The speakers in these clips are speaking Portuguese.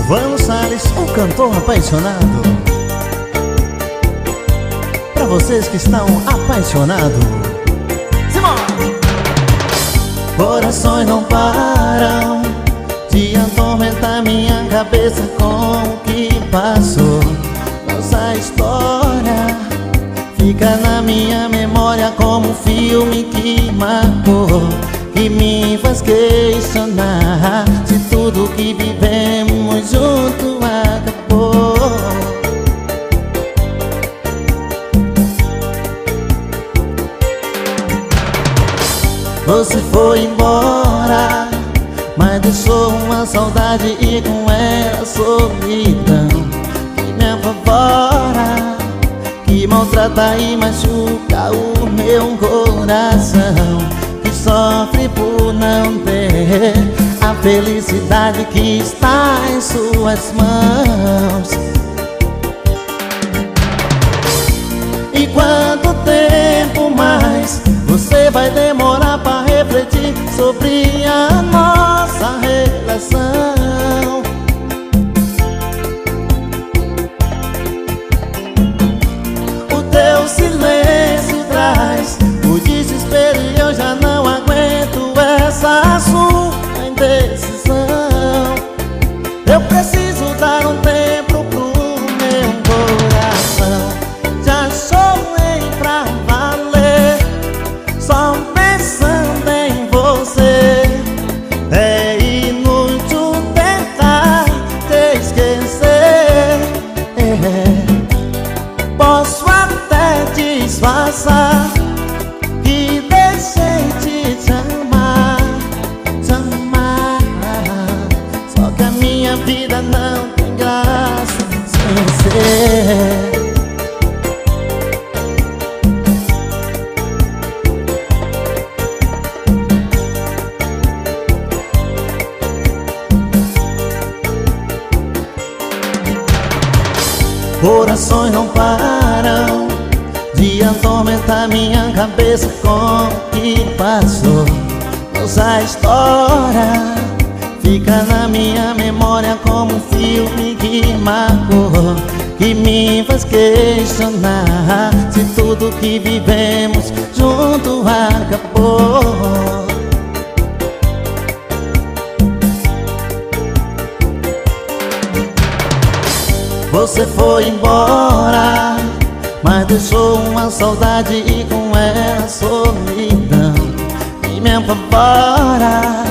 Silvano, o cantor apaixonado. Pra vocês que estão apaixonados, Silvano! Corações não param de atormentar minha cabeça com o que passou. Nossa história fica na minha memória como um filme que marcou, que me faz questionar se tudo que vivemos junto acabou. Você foi embora, mas deixou uma saudade e com ela a solidão que me apavora, que maltrata e machuca o meu coração, que sofre por não ter a felicidade que está em suas mãos. E quanto tempo mais você vai demorar para refletir sobre a nossa relação? O teu silêncio traz o desespero e eu já não aguento essa sua indecisão. Eu preciso dar um tempo pro meu coração. Já chorei pra valer, só pensando em você. É inútil tentar te esquecer. Posso até disfarçar que deixei de te amar, só que a minha vida não tem graça sem ser. Corações não param de atormentar minha cabeça com o que passou. Nossa história fica na minha memória como um filme que marcou, que me faz questionar se tudo que vivemos junto acabou. Você foi embora, mas deixou uma saudade e com ela a solidão que me apavora,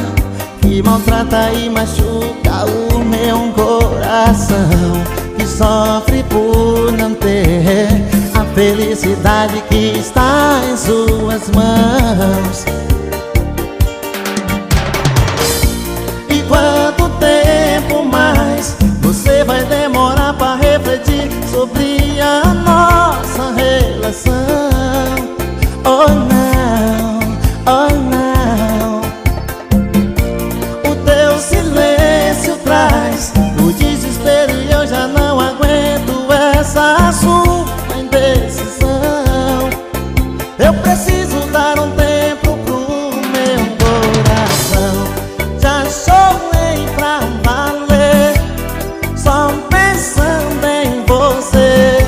que maltrata e machuca o meu coração, que sofre por não ter a felicidade que está em suas mãos. E quanto tempo mais você vai demorar para refletir sobre a nossa relação? Oh não, oh não. O teu silêncio traz o desespero e eu já não aguento essa sua indecisão. Eu preciso dar um tempo pro meu coração. Já chorei pra valer, só pensando em você.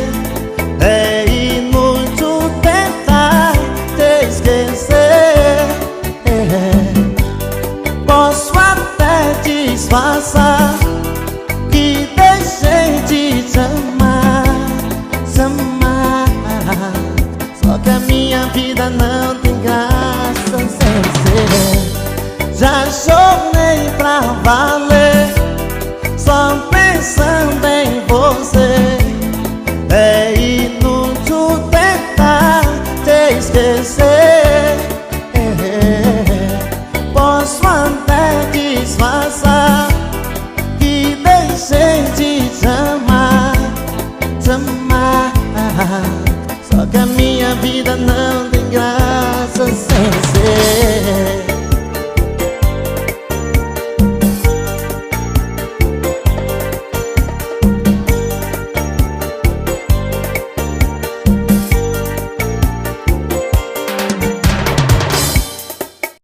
É inútil tentar te esquecer. Posso até disfarçar que deixei de te amar, só que a minha vida não tem graça sem ser. Já chorei pra valer, só pensando em você. É inútil tentar te esquecer. Posso até disfarçar que deixei de te amar, só que a minha vida não tem graça sem ser.